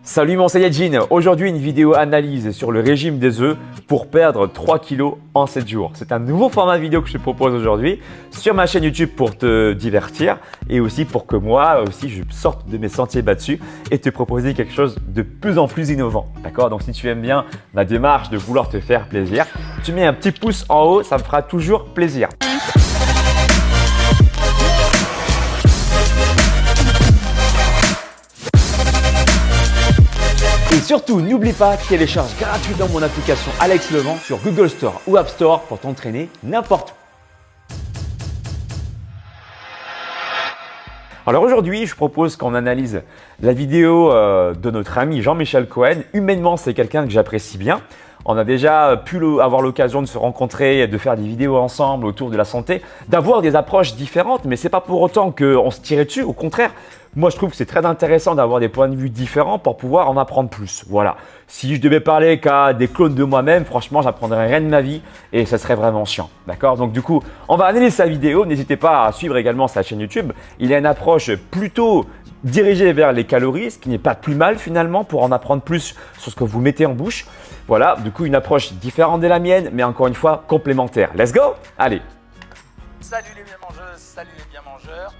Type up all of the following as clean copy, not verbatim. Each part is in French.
Salut mon Saiyajin, aujourd'hui une vidéo analyse sur le régime des œufs pour perdre 3 kilos en 7 jours. C'est un nouveau format vidéo que je te propose aujourd'hui sur ma chaîne YouTube pour te divertir et aussi pour que moi aussi je sorte de mes sentiers battus et te proposer quelque chose de plus en plus innovant. D'accord? Donc si tu aimes bien ma démarche de vouloir te faire plaisir, tu mets un petit pouce en haut, ça me fera toujours plaisir. Et surtout, n'oublie pas, télécharge gratuitement mon application Alex Levent sur Google Store ou App Store pour t'entraîner n'importe où. Alors aujourd'hui, je propose qu'on analyse la vidéo de notre ami Jean-Michel Cohen. Humainement, c'est quelqu'un que j'apprécie bien. On a déjà pu avoir l'occasion de se rencontrer, de faire des vidéos ensemble autour de la santé, d'avoir des approches différentes, mais ce n'est pas pour autant qu'on se tirait dessus. Au contraire, moi je trouve que c'est très intéressant d'avoir des points de vue différents pour pouvoir en apprendre plus. Voilà. Si je devais parler qu'à des clones de moi-même, franchement, j'apprendrais rien de ma vie et ça serait vraiment chiant. D'accord? Donc du coup, on va analyser sa vidéo. N'hésitez pas à suivre également sa chaîne YouTube. Il a une approche plutôt dirigée vers les calories, ce qui n'est pas plus mal finalement pour en apprendre plus sur ce que vous mettez en bouche. Voilà, du coup une approche différente de la mienne, mais encore une fois complémentaire. Let's go! Allez! Salut les bien mangeuses, salut les bien mangeurs.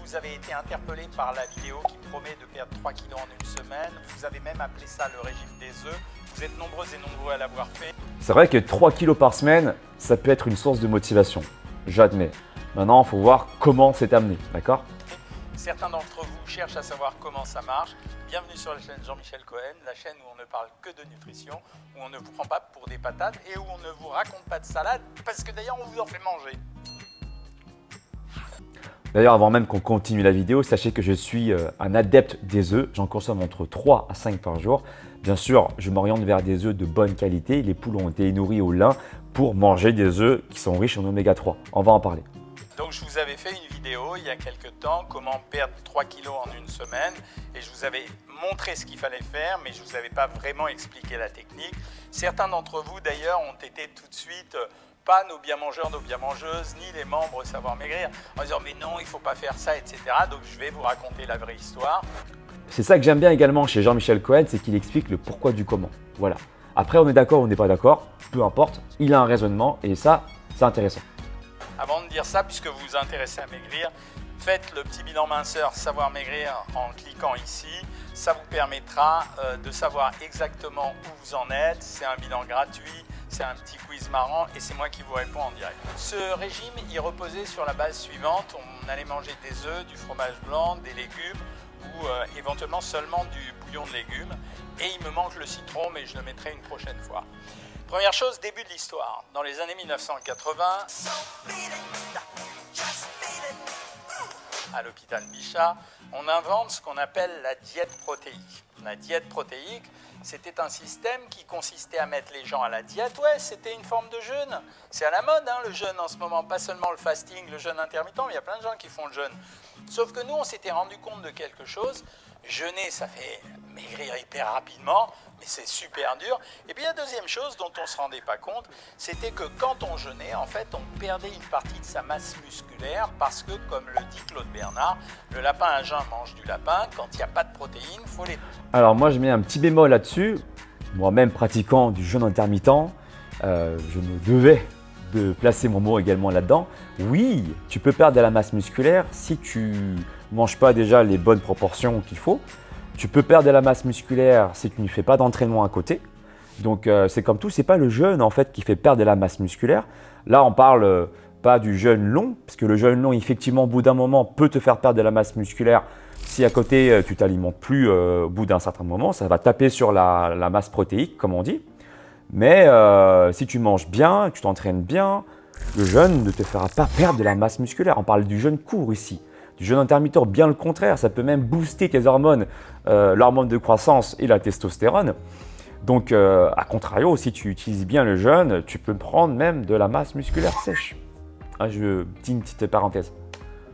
Vous avez été interpellé par la vidéo qui promet de perdre 3 kilos en une semaine. Vous avez même appelé ça le régime des œufs. Vous êtes nombreux et nombreux à l'avoir fait. C'est vrai que 3 kilos par semaine, ça peut être une source de motivation. J'admets. Maintenant, il faut voir comment c'est amené, d'accord? Certains d'entre vous cherchent à savoir comment ça marche. Bienvenue sur la chaîne Jean-Michel Cohen, la chaîne où on ne parle que de nutrition, où on ne vous prend pas pour des patates et où on ne vous raconte pas de salade, parce que d'ailleurs on vous en fait manger. D'ailleurs, avant même qu'on continue la vidéo, sachez que je suis un adepte des œufs. J'en consomme entre 3 à 5 par jour. Bien sûr, je m'oriente vers des œufs de bonne qualité. Les poules ont été nourries au lin pour manger des œufs qui sont riches en oméga 3. On va en parler. Donc je vous avais fait une vidéo il y a quelques temps, comment perdre 3 kilos en une semaine, et je vous avais montré ce qu'il fallait faire, mais je ne vous avais pas vraiment expliqué la technique. Certains d'entre vous d'ailleurs ont été tout de suite pas nos bien mangeurs, nos bien mangeuses, ni les membres Savoir Maigrir, en disant mais non, il ne faut pas faire ça, etc. Donc je vais vous raconter la vraie histoire. C'est ça que j'aime bien également chez Jean-Michel Cohen, c'est qu'il explique le pourquoi du comment. Voilà. Après, on est d'accord ou on n'est pas d'accord, peu importe, il a un raisonnement et ça, c'est intéressant. Avant de dire ça, puisque vous vous intéressez à maigrir, faites le petit bilan minceur Savoir Maigrir en cliquant ici. Ça vous permettra de savoir exactement où vous en êtes. C'est un bilan gratuit, c'est un petit quiz marrant et c'est moi qui vous réponds en direct. Ce régime, il reposait sur la base suivante. On allait manger des œufs, du fromage blanc, des légumes ou éventuellement seulement du bouillon de légumes. Et il me manque le citron, mais je le mettrai une prochaine fois. Première chose, début de l'histoire. Dans les années 1980, à l'hôpital Bichat, on invente ce qu'on appelle la diète protéique. La diète protéique, c'était un système qui consistait à mettre les gens à la diète. Ouais, c'était une forme de jeûne. C'est à la mode, hein, le jeûne en ce moment. Pas seulement le fasting, le jeûne intermittent, mais il y a plein de gens qui font le jeûne. Sauf que nous, on s'était rendu compte de quelque chose. Jeûner, ça fait maigrir hyper rapidement, mais c'est super dur. Et puis la deuxième chose dont on ne se rendait pas compte, c'était que quand on jeûnait, en fait, on perdait une partie de sa masse musculaire parce que, comme le dit Claude Bernard, le lapin à jeun mange du lapin. Quand il n'y a pas de protéines, il faut les... Alors moi, je mets un petit bémol là-dessus. Moi-même pratiquant du jeûne intermittent, je me devais de placer mon mot également là-dedans. Oui, tu peux perdre de la masse musculaire si tu manges pas déjà les bonnes proportions qu'il faut. Tu peux perdre de la masse musculaire si tu ne fais pas d'entraînement à côté. Donc c'est comme tout, c'est pas le jeûne en fait qui fait perdre de la masse musculaire. Là, on parle pas du jeûne long, parce que le jeûne long, effectivement, au bout d'un moment, peut te faire perdre de la masse musculaire. Si à côté, tu t'alimentes plus au bout d'un certain moment, ça va taper sur la masse protéique, comme on dit. Mais si tu manges bien, tu t'entraînes bien, le jeûne ne te fera pas perdre de la masse musculaire. On parle du jeûne court ici. Du jeûne intermittent, bien le contraire, ça peut même booster tes hormones, l'hormone de croissance et la testostérone. Donc, à contrario, si tu utilises bien le jeûne, tu peux prendre même de la masse musculaire sèche. Ah, je dis une petite parenthèse.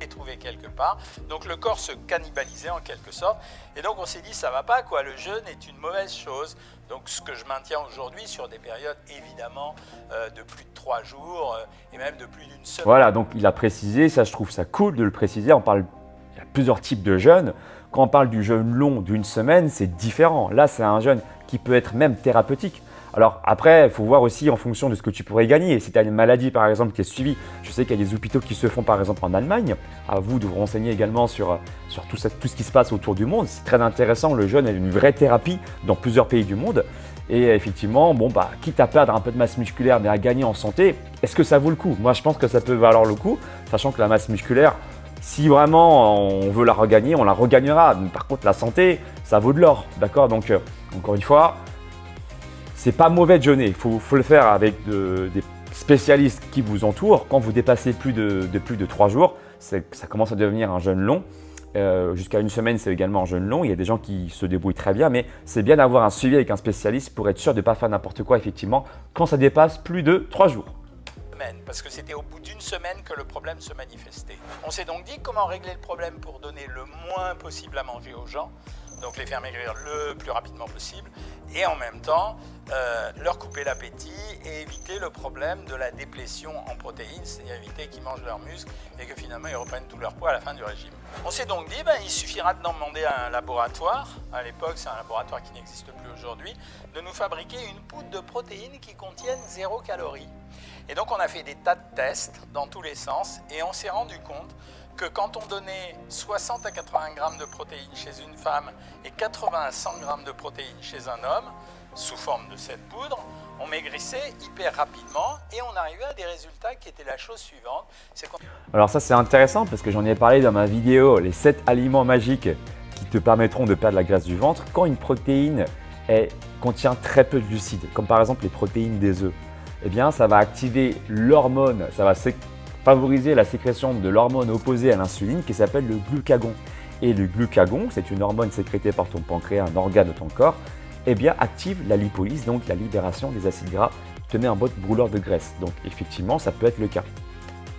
Trouvé quelque part, donc le corps se cannibalisait en quelque sorte, et donc on s'est dit ça va pas quoi, le jeûne est une mauvaise chose. Donc ce que je maintiens aujourd'hui sur des périodes évidemment de plus de 3 jours et même de plus d'une semaine. Voilà, donc il a précisé, ça je trouve ça cool de le préciser, on parle il y a plusieurs types de jeûnes. Quand on parle du jeûne long d'une semaine, c'est différent. Là, c'est un jeûne qui peut être même thérapeutique. Alors après, il faut voir aussi en fonction de ce que tu pourrais gagner. Si tu as une maladie par exemple qui est suivie, je sais qu'il y a des hôpitaux qui se font par exemple en Allemagne. À vous de vous renseigner également sur tout ce qui se passe autour du monde. C'est très intéressant, le jeûne est une vraie thérapie dans plusieurs pays du monde. Et effectivement, quitte à perdre un peu de masse musculaire mais à gagner en santé, est-ce que ça vaut le coup? Moi je pense que ça peut valoir le coup, sachant que la masse musculaire, si vraiment on veut la regagner, on la regagnera. Mais par contre la santé, ça vaut de l'or, d'accord? Donc encore une fois, c'est pas mauvais de jeûner, il faut le faire avec des spécialistes qui vous entourent. Quand vous dépassez plus de 3 jours, ça commence à devenir un jeûne long. Jusqu'à une semaine, c'est également un jeûne long. Il y a des gens qui se débrouillent très bien, mais c'est bien d'avoir un suivi avec un spécialiste pour être sûr de ne pas faire n'importe quoi, effectivement, quand ça dépasse plus de 3 jours. Parce que c'était au bout d'une semaine que le problème se manifestait. On s'est donc dit comment régler le problème pour donner le moins possible à manger aux gens, donc les faire maigrir le plus rapidement possible, et en même temps leur couper l'appétit et éviter le problème de la déplétion en protéines, c'est-à-dire éviter qu'ils mangent leurs muscles et que finalement ils reprennent tout leur poids à la fin du régime. On s'est donc dit il suffira de demander à un laboratoire, à l'époque c'est un laboratoire qui n'existe plus aujourd'hui, de nous fabriquer une poudre de protéines qui contienne 0 calories. Et donc on a fait des tas de tests dans tous les sens et on s'est rendu compte que quand on donnait 60 à 80 grammes de protéines chez une femme et 80 à 100 grammes de protéines chez un homme, sous forme de cette poudre, on maigrissait hyper rapidement et on arrivait à des résultats qui étaient la chose suivante. Alors ça c'est intéressant parce que j'en ai parlé dans ma vidéo, les 7 aliments magiques qui te permettront de perdre la graisse du ventre. Quand une protéine contient très peu de glucides, comme par exemple les protéines des œufs, eh bien ça va activer l'hormone, ça va favoriser la sécrétion de l'hormone opposée à l'insuline qui s'appelle le glucagon. Et le glucagon, c'est une hormone sécrétée par ton pancréas, un organe de ton corps, eh bien active la lipolyse, donc la libération des acides gras, te met en mode brûleur de graisse. Donc effectivement, ça peut être le cas.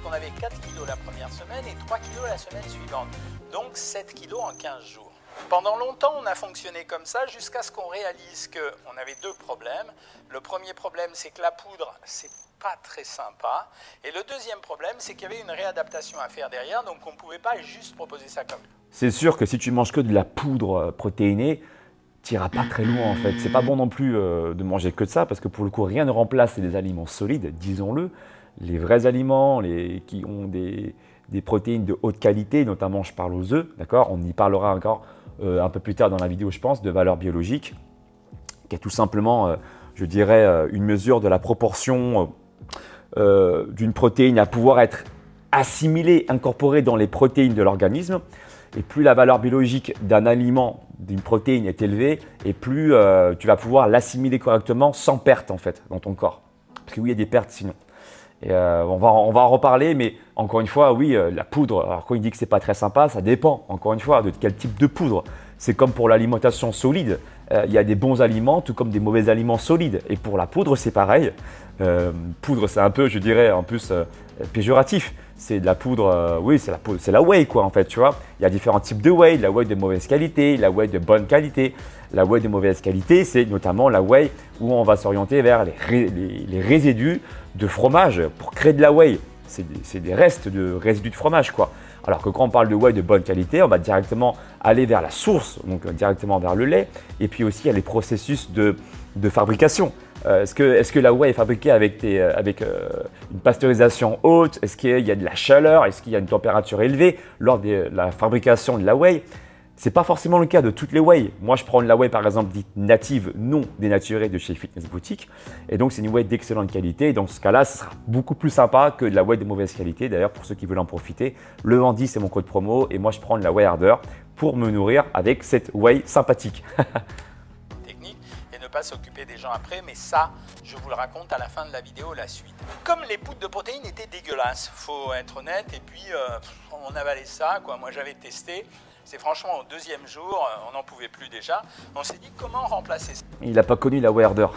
On avait 4 kilos la première semaine et 3 kilos la semaine suivante, donc 7 kilos en 15 jours. Pendant longtemps, on a fonctionné comme ça jusqu'à ce qu'on réalise qu'on avait 2 problèmes. Le premier problème, c'est que la poudre, c'est pas très sympa. Et le deuxième problème, c'est qu'il y avait une réadaptation à faire derrière, donc on ne pouvait pas juste proposer ça comme ça. C'est sûr que si tu manges que de la poudre protéinée, tu n'iras pas très loin en fait. C'est pas bon non plus de manger que de ça parce que pour le coup, rien ne remplace les aliments solides, disons-le. Les vrais aliments qui ont des protéines de haute qualité, notamment je parle aux œufs, d'accord? On y parlera encore un peu plus tard dans la vidéo, je pense, de valeur biologique, qui est tout simplement, je dirais, une mesure de la proportion d'une protéine à pouvoir être assimilée, incorporée dans les protéines de l'organisme. Et plus la valeur biologique d'un aliment, d'une protéine est élevée, et plus tu vas pouvoir l'assimiler correctement sans perte en fait dans ton corps. Parce que oui, il y a des pertes sinon. Et on va en reparler, mais encore une fois, oui, la poudre, alors quand il dit que c'est pas très sympa, ça dépend, encore une fois, de quel type de poudre. C'est comme pour l'alimentation solide, il y a des bons aliments, tout comme des mauvais aliments solides. Et pour la poudre, c'est pareil. Poudre, c'est un peu, je dirais, en plus péjoratif. C'est de la poudre, oui, c'est la whey, quoi, en fait, tu vois. Il y a différents types de whey, la whey de mauvaise qualité, la whey de bonne qualité. La whey de mauvaise qualité, c'est notamment la whey où on va s'orienter vers les résidus de fromage pour créer de la whey. C'est des restes de résidus de fromage, quoi. Alors que quand on parle de whey de bonne qualité, on va directement aller vers la source, donc directement vers le lait. Et puis aussi, il y a les processus de fabrication. Est-ce que la whey est fabriquée avec une pasteurisation haute? Est-ce qu'il y a de la chaleur? Est-ce qu'il y a une température élevée lors de la fabrication de la whey? Ce n'est pas forcément le cas de toutes les whey. Moi, je prends de la whey, par exemple, dite native, non dénaturée de chez Fitness Boutique. Et donc, c'est une whey d'excellente qualité. Et dans ce cas-là, ce sera beaucoup plus sympa que de la whey de mauvaise qualité. D'ailleurs, pour ceux qui veulent en profiter, le Vendis, c'est mon code promo. Et moi, je prends de la whey ardeur pour me nourrir avec cette whey sympathique. Technique et ne pas s'occuper des gens après. Mais ça, je vous le raconte à la fin de la vidéo, la suite. Comme les poudres de protéines étaient dégueulasses, faut être honnête. Et puis, on avalait ça, quoi. Moi, j'avais testé. C'est franchement au 2e jour, on n'en pouvait plus déjà. On s'est dit comment remplacer ça. Il n'a pas connu la whey ardeur.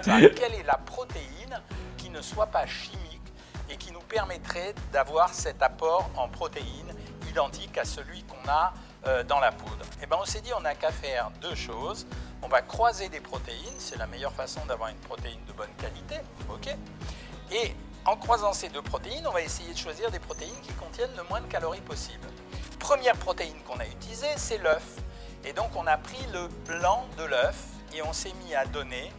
Quelle est la protéine qui ne soit pas chimique et qui nous permettrait d'avoir cet apport en protéines identique à celui qu'on a dans la poudre? Et ben on s'est dit on n'a qu'à faire 2 choses. On va croiser des protéines, c'est la meilleure façon d'avoir une protéine de bonne qualité, ok? Et en croisant ces 2 protéines, on va essayer de choisir des protéines qui contiennent le moins de calories possible. première protéine qu'on a utilisée, c'est l'œuf. Et donc on a pris le blanc de l'œuf et on s'est mis à donner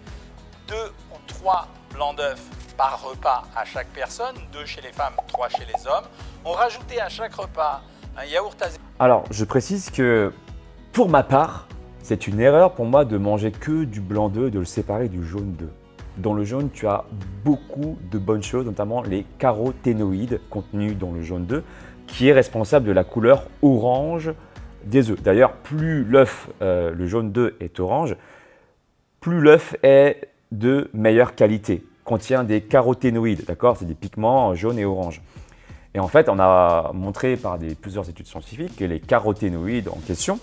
2 ou 3 blancs d'œufs par repas à chaque personne, 2 chez les femmes, 3 chez les hommes. On rajoutait à chaque repas un yaourt à... Alors, je précise que pour ma part, c'est une erreur pour moi de manger que du blanc d'œuf et de le séparer du jaune d'œuf. Dans le jaune, tu as beaucoup de bonnes choses, notamment les caroténoïdes contenus dans le jaune d'œuf, qui est responsable de la couleur orange des œufs. D'ailleurs, plus l'œuf, le jaune d'œuf est orange, plus l'œuf est de meilleure qualité, contient des caroténoïdes, d'accord? C'est des pigments jaunes et orange. Et en fait, on a montré par plusieurs études scientifiques que les caroténoïdes en question,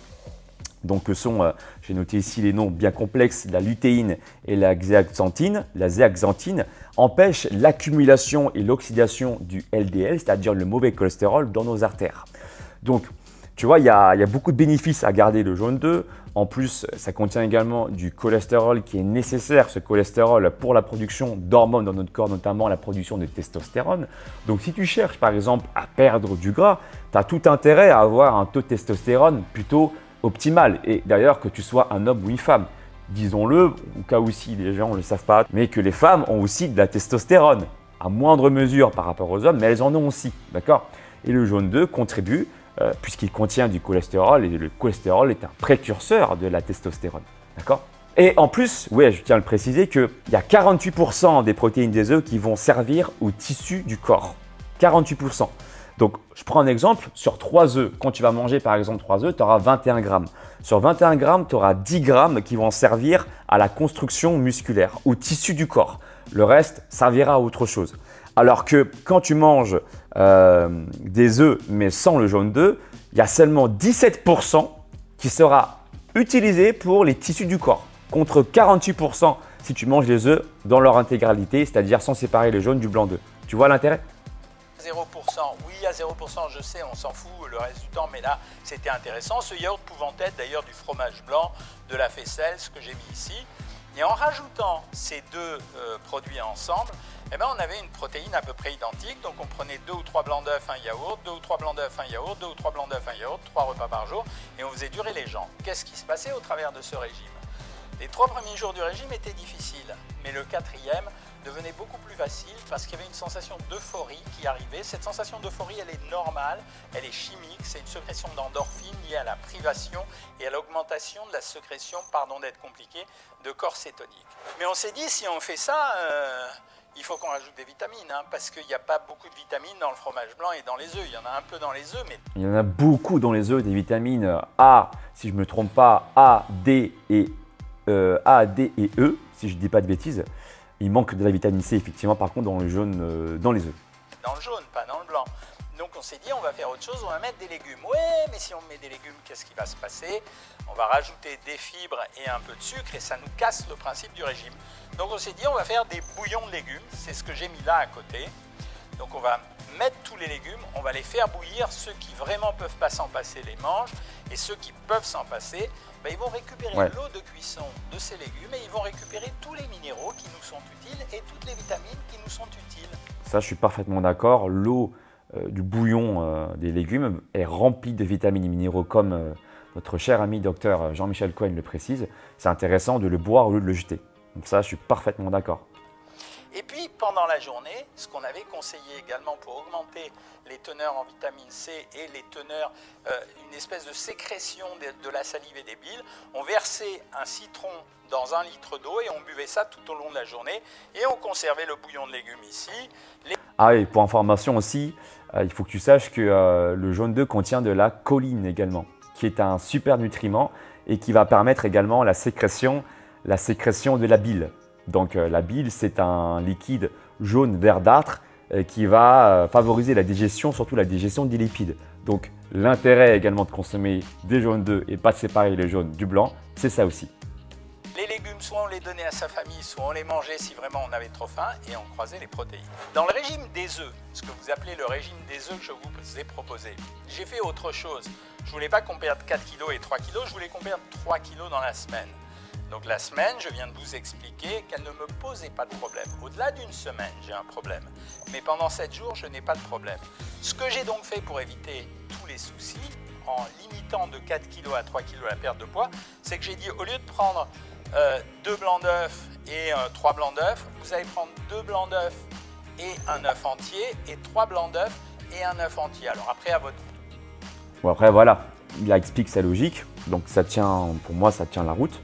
donc que sont, j'ai noté ici les noms bien complexes, la lutéine et la zéaxanthine, empêchent l'accumulation et l'oxydation du LDL, c'est-à-dire le mauvais cholestérol, dans nos artères. Donc, tu vois, il y a beaucoup de bénéfices à garder le jaune d'œuf. En plus, ça contient également du cholestérol qui est nécessaire, ce cholestérol, pour la production d'hormones dans notre corps, notamment la production de testostérone. Donc, si tu cherches par exemple à perdre du gras, tu as tout intérêt à avoir un taux de testostérone plutôt optimal. Et d'ailleurs, que tu sois un homme ou une femme, disons-le, au cas où si les gens ne le savent pas, mais que les femmes ont aussi de la testostérone, à moindre mesure par rapport aux hommes, mais elles en ont aussi, d'accord? Et le jaune d'œuf contribue puisqu'il contient du cholestérol et le cholestérol est un précurseur de la testostérone. D'accord? Et en plus, ouais, je tiens à le préciser qu'il y a 48% des protéines des œufs qui vont servir au tissu du corps. 48%. Donc, je prends un exemple, sur 3 œufs, quand tu vas manger par exemple 3 œufs, tu auras 21 grammes. Sur 21 grammes, tu auras 10 grammes qui vont servir à la construction musculaire, au tissu du corps. Le reste servira à autre chose. Alors que quand tu manges des œufs mais sans le jaune d'œuf, il y a seulement 17% qui sera utilisé pour les tissus du corps, contre 48% si tu manges les œufs dans leur intégralité, c'est-à-dire sans séparer le jaune du blanc d'œuf. Tu vois l'intérêt? 0%, oui à 0%, je sais, on s'en fout le reste du temps, mais là c'était intéressant. Ce yaourt pouvant être d'ailleurs du fromage blanc, de la faisselle, ce que j'ai mis ici. Et en rajoutant ces 2 produits ensemble, eh ben, on avait une protéine à peu près identique. Donc on prenait 2 ou 3 blancs d'œufs, un yaourt, 2 ou 3 blancs d'œufs, un yaourt, 2 ou 3 blancs d'œufs, un yaourt, 3 repas par jour, et on faisait durer les gens. Qu'est-ce qui se passait au travers de ce régime? Les 3 premiers jours du régime étaient difficiles, mais le 4e devenait beaucoup plus facile parce qu'il y avait une sensation d'euphorie qui arrivait. Cette sensation d'euphorie, elle est normale, elle est chimique, c'est une sécrétion d'endorphine liée à la privation et à l'augmentation de la sécrétion, pardon d'être compliqué, de corps cétonique. Mais on s'est dit, si on fait ça, il faut qu'on rajoute des vitamines, hein, parce qu'il n'y a pas beaucoup de vitamines dans le fromage blanc et dans les œufs. Il y en a un peu dans les œufs, mais... Il y en a beaucoup dans les œufs, des vitamines A, si je ne me trompe pas, A, D et E, si je ne dis pas de bêtises. Il manque de la vitamine C, effectivement, par contre, dans le jaune, dans les œufs. Dans le jaune, pas dans le blanc. Donc on s'est dit, on va faire autre chose, on va mettre des légumes. Ouais, mais si on met des légumes, qu'est-ce qui va se passer? On va rajouter des fibres et un peu de sucre et ça nous casse le principe du régime. Donc on s'est dit, on va faire des bouillons de légumes. C'est ce que j'ai mis là à côté. Donc on va mettre tous les légumes, on va les faire bouillir. Ceux qui vraiment peuvent pas s'en passer les mangent. Et ceux qui peuvent s'en passer, ben, ils vont récupérer l'eau de cuisson de ces légumes et ils vont récupérer tous les minéraux qui nous sont utiles et toutes les vitamines qui nous sont utiles. Ça, je suis parfaitement d'accord. L'eau du bouillon des légumes est remplie de vitamines et minéraux comme notre cher ami docteur Jean-Michel Cohen le précise. C'est intéressant de le boire au lieu de le jeter. Donc ça, je suis parfaitement d'accord. Et puis, pendant la journée, ce qu'on avait conseillé également pour augmenter les teneurs en vitamine C et les teneurs, une espèce de sécrétion de la salive et des bile, on versait un citron dans 1 litre d'eau et on buvait ça tout au long de la journée et on conservait le bouillon de légumes ici. Ah et pour information aussi, il faut que tu saches que le jaune d'œuf contient de la choline également, qui est un super nutriment et qui va permettre également la sécrétion de la bile. Donc la bile, c'est un liquide jaune verdâtre qui va favoriser la digestion, surtout la digestion des lipides. Donc l'intérêt également de consommer des jaunes d'œufs et pas de séparer les jaunes du blanc, c'est ça aussi. Les légumes, soit on les donnait à sa famille, soit on les mangeait si vraiment on avait trop faim et on croisait les protéines. Dans le régime des œufs, ce que vous appelez le régime des œufs que je vous ai proposé, j'ai fait autre chose. Je ne voulais pas qu'on perde 4 kg et 3 kg, je voulais qu'on perde 3 kg dans la semaine. Donc la semaine, je viens de vous expliquer qu'elle ne me posait pas de problème. Au-delà d'une semaine, j'ai un problème. Mais pendant 7 jours, je n'ai pas de problème. Ce que j'ai donc fait pour éviter tous les soucis, en limitant de 4 kg à 3 kg la perte de poids, c'est que j'ai dit au lieu de prendre 2 blancs d'œufs et 3 blancs d'œufs, vous allez prendre 2 blancs d'œufs et un œuf entier et 3 blancs d'œufs et un œuf entier. Alors après, à votre goût. Bon, après, voilà, il explique sa logique, donc ça tient, pour moi, ça tient la route.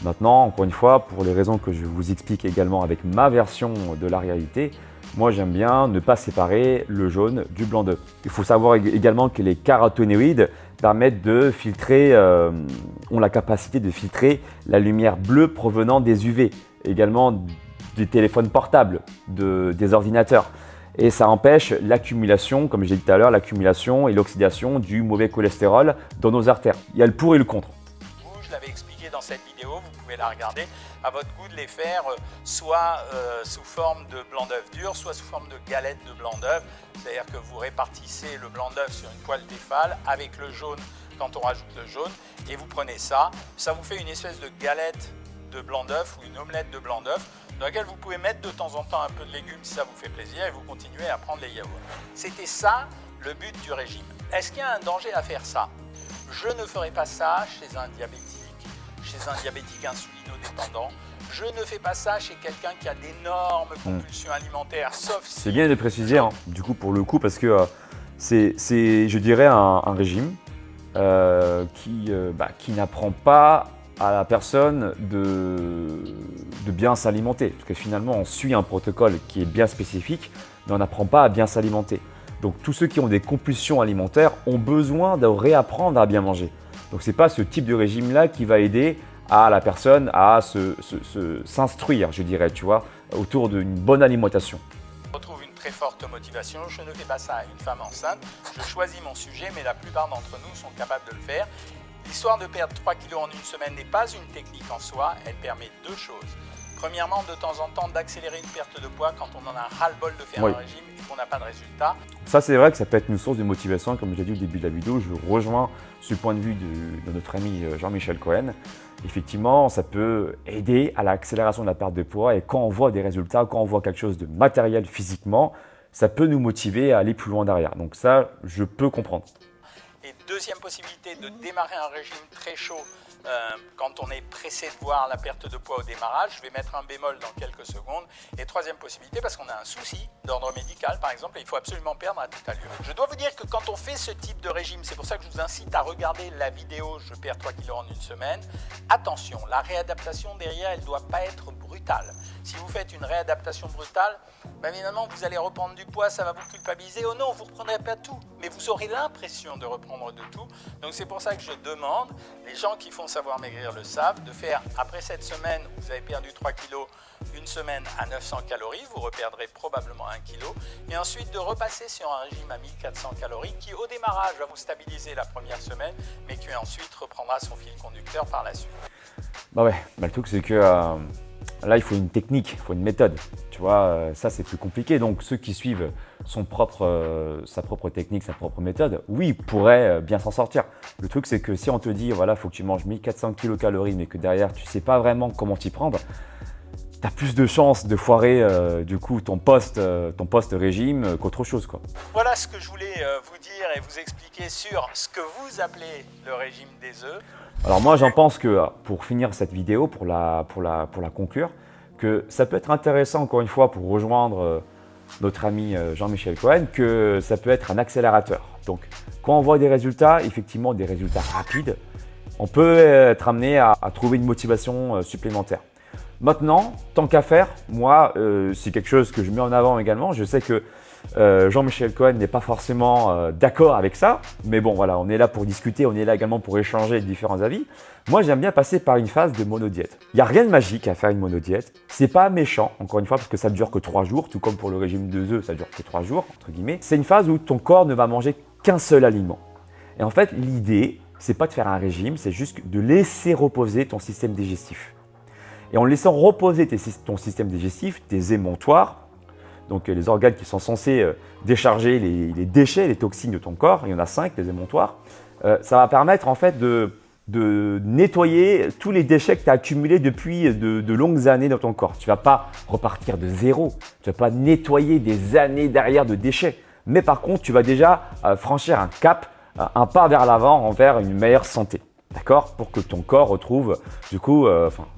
Maintenant, encore une fois, pour les raisons que je vous explique également avec ma version de la réalité, moi j'aime bien ne pas séparer le jaune du blanc d'œuf. Il faut savoir également que les caroténoïdes permettent de filtrer, ont la capacité de filtrer la lumière bleue provenant des UV, également des téléphones portables, des ordinateurs. Et ça empêche l'accumulation, comme j'ai dit tout à l'heure, l'accumulation et l'oxydation du mauvais cholestérol dans nos artères. Il y a le pour et le contre. Je l'avais expliqué dans cette vidéo, vous pouvez la regarder, à votre goût de les faire soit sous forme de blanc d'œuf dur, soit sous forme de galette de blanc d'œuf. C'est-à-dire que vous répartissez le blanc d'œuf sur une poêle Tefal avec le jaune quand on rajoute le jaune et vous prenez ça. Ça vous fait une espèce de galette de blanc d'œuf ou une omelette de blanc d'œuf dans laquelle vous pouvez mettre de temps en temps un peu de légumes si ça vous fait plaisir et vous continuez à prendre les yaourts. C'était ça le but du régime. Est-ce qu'il y a un danger à faire ça? Je ne ferai pas ça chez un diabétique insulino-dépendant. Je ne fais pas ça chez quelqu'un qui a d'énormes compulsions alimentaires, sauf si… C'est bien de préciser, hein, du coup, pour le coup, parce que c'est, je dirais, un régime qui n'apprend pas à la personne de bien s'alimenter. Parce que finalement, on suit un protocole qui est bien spécifique, mais on n'apprend pas à bien s'alimenter. Donc tous ceux qui ont des compulsions alimentaires ont besoin de réapprendre à bien manger. Donc ce n'est pas ce type de régime-là qui va aider à la personne à s'instruire, je dirais, tu vois, autour d'une bonne alimentation. Je retrouve une très forte motivation. Je ne fais pas ça à une femme enceinte. Je choisis mon sujet, mais la plupart d'entre nous sont capables de le faire. L'histoire de perdre 3 kg en une semaine n'est pas une technique en soi. Elle permet deux choses. Premièrement, de temps en temps, d'accélérer une perte de poids quand on en a ras-le-bol de faire un régime et qu'on n'a pas de résultat. Ça, c'est vrai que ça peut être une source de motivation. Comme j'ai dit au début de la vidéo, je rejoins ce point de vue de notre ami Jean-Michel Cohen. Effectivement, ça peut aider à l'accélération de la perte de poids et quand on voit des résultats, quand on voit quelque chose de matériel physiquement, ça peut nous motiver à aller plus loin derrière. Donc ça, je peux comprendre. Et deuxième possibilité, de démarrer un régime très chaud quand on est pressé de voir la perte de poids au démarrage. Je vais mettre un bémol dans quelques secondes. Et troisième possibilité, parce qu'on a un souci d'ordre médical, par exemple, et il faut absolument perdre à toute allure. Je dois vous dire que quand on fait ce type de régime, c'est pour ça que je vous incite à regarder la vidéo « Je perds 3 kg en une semaine ». Attention, la réadaptation derrière, elle ne doit pas être brutale. Si vous faites une réadaptation brutale, évidemment, vous allez reprendre du poids, ça va vous culpabiliser. Oh non, vous ne reprendrez pas tout, mais vous aurez l'impression de reprendre de tout. Donc c'est pour ça que je demande, les gens qui font Savoir Maigrir le savent, de faire après cette semaine où vous avez perdu 3 kg, une semaine à 900 calories, vous reperdrez probablement 1 kg, et ensuite de repasser sur un régime à 1400 calories qui au démarrage va vous stabiliser la première semaine, mais qui ensuite reprendra son fil conducteur par la suite. Le truc c'est que là il faut une technique, il faut une méthode, tu vois, ça c'est plus compliqué. Donc ceux qui suivent sa propre technique, sa propre méthode, oui, pourraient bien s'en sortir. Le truc c'est que si on te dit, voilà, il faut que tu manges 1400 kilocalories, mais que derrière tu ne sais pas vraiment comment t'y prendre, tu as plus de chances de foirer du coup ton post-régime qu'autre chose, quoi. Voilà ce que je voulais vous dire et vous expliquer sur ce que vous appelez le régime des œufs. Alors moi j'en pense que pour finir cette vidéo, pour la conclure, que ça peut être intéressant encore une fois pour rejoindre notre ami Jean-Michel Cohen, que ça peut être un accélérateur. Donc quand on voit des résultats, effectivement des résultats rapides, on peut être amené à trouver une motivation supplémentaire. Maintenant, tant qu'à faire, moi c'est quelque chose que je mets en avant également. Je sais que Jean-Michel Cohen n'est pas forcément d'accord avec ça, mais bon voilà, on est là pour discuter, on est là également pour échanger différents avis. Moi j'aime bien passer par une phase de monodiète. Il n'y a rien de magique à faire une monodiète, c'est pas méchant encore une fois parce que ça ne dure que 3 jours, tout comme pour le régime de œufs ça dure que 3 jours entre guillemets. C'est une phase où ton corps ne va manger qu'un seul aliment. Et en fait l'idée c'est pas de faire un régime, c'est juste de laisser reposer ton système digestif. Et en laissant reposer ton système digestif, tes émontoires, donc les organes qui sont censés décharger les déchets, les toxines de ton corps, il y en a 5, les émontoires, ça va permettre en fait de nettoyer tous les déchets que tu as accumulés depuis de longues années dans ton corps. Tu ne vas pas repartir de zéro, tu ne vas pas nettoyer des années derrière de déchets, mais par contre tu vas déjà franchir un cap un pas vers l'avant envers une meilleure santé. D'accord? Pour que ton corps retrouve, du coup,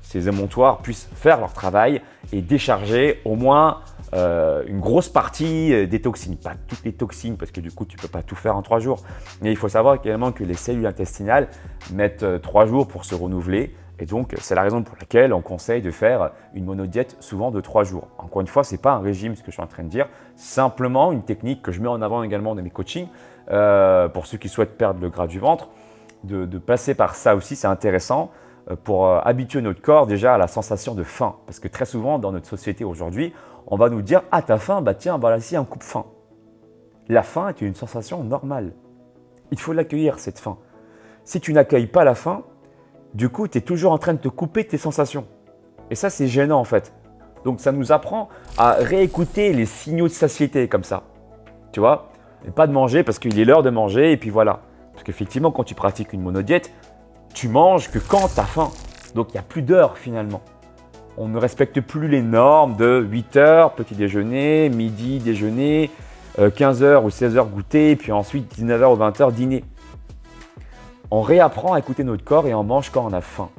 ces émontoires puissent faire leur travail et décharger au moins une grosse partie des toxines. Pas toutes les toxines parce que du coup, tu ne peux pas tout faire en 3 jours. Mais il faut savoir également que les cellules intestinales mettent 3 jours pour se renouveler. Et donc, c'est la raison pour laquelle on conseille de faire une monodiète souvent de 3 jours. Encore une fois, ce n'est pas un régime, ce que je suis en train de dire. Simplement une technique que je mets en avant également dans mes coachings pour ceux qui souhaitent perdre le gras du ventre. De passer par ça aussi, c'est intéressant pour habituer notre corps déjà à la sensation de faim. Parce que très souvent, dans notre société aujourd'hui, on va nous dire « Ah, t'as faim? Bah tiens, voilà ici un coupe-faim. » La faim est une sensation normale. Il faut l'accueillir, cette faim. Si tu n'accueilles pas la faim, du coup, tu es toujours en train de te couper tes sensations. Et ça, c'est gênant en fait. Donc, ça nous apprend à réécouter les signaux de satiété comme ça. Tu vois? Et pas de manger parce qu'il est l'heure de manger et puis voilà. Parce qu'effectivement, quand tu pratiques une monodiète, tu manges que quand tu as faim. Donc, il n'y a plus d'heures finalement. On ne respecte plus les normes de 8 heures, petit déjeuner, midi, déjeuner, 15 heures ou 16 heures goûter, et puis ensuite 19 heures ou 20 heures dîner. On réapprend à écouter notre corps et on mange quand on a faim.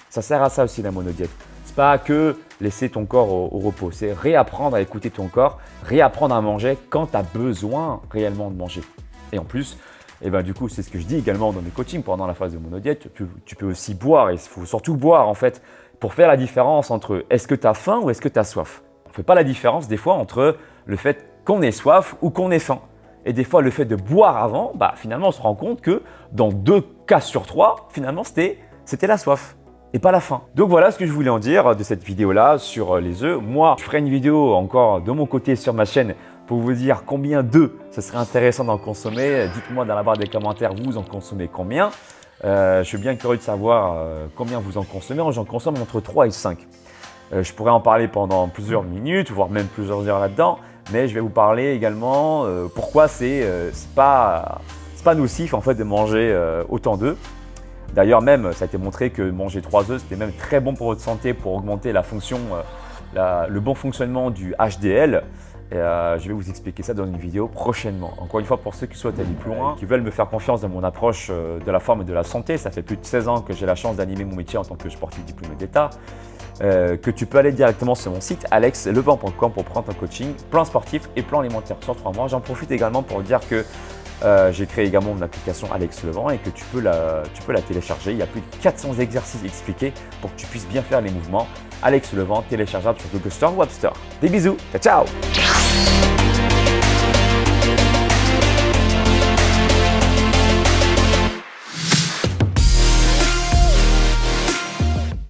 Ça sert à ça aussi la monodiète. Ce n'est pas que laisser ton corps au repos, c'est réapprendre à écouter ton corps, réapprendre à manger quand tu as besoin réellement de manger. Et en plus, du coup, c'est ce que je dis également dans mes coachings pendant la phase de monodiète, tu peux aussi boire, et il faut surtout boire en fait, pour faire la différence entre est-ce que tu as faim ou est-ce que tu as soif. On ne fait pas la différence des fois entre le fait qu'on ait soif ou qu'on ait faim. Et des fois, le fait de boire avant, finalement, on se rend compte que dans 2 cas sur 3, finalement, c'était la soif et pas la faim. Donc voilà ce que je voulais en dire de cette vidéo-là sur les œufs. Moi, je ferai une vidéo encore de mon côté sur ma chaîne pour vous dire combien d'œufs ce serait intéressant d'en consommer. Dites-moi dans la barre des commentaires, vous en consommez combien. Je suis bien curieux de savoir combien vous en consommez. J'en consomme entre 3 et 5. Je pourrais en parler pendant plusieurs minutes, voire même plusieurs heures là-dedans. Mais je vais vous parler également pourquoi c'est pas nocif en fait de manger autant d'œufs. D'ailleurs même, ça a été montré que manger 3 œufs, c'était même très bon pour votre santé pour augmenter la fonction, le bon fonctionnement du HDL. Et je vais vous expliquer ça dans une vidéo prochainement. Encore une fois, pour ceux qui souhaitent aller plus loin, qui veulent me faire confiance dans mon approche de la forme et de la santé, ça fait plus de 16 ans que j'ai la chance d'animer mon métier en tant que sportif diplômé d'État, que tu peux aller directement sur mon site alexlevent.com pour prendre un coaching, plan sportif et plan alimentaire sur 3 mois. J'en profite également pour dire que j'ai créé également une application Alex Levent et que tu peux la télécharger. Il y a plus de 400 exercices expliqués pour que tu puisses bien faire les mouvements. Alex Levent, téléchargeable sur Google Store ou App Store. Des bisous, ciao ciao.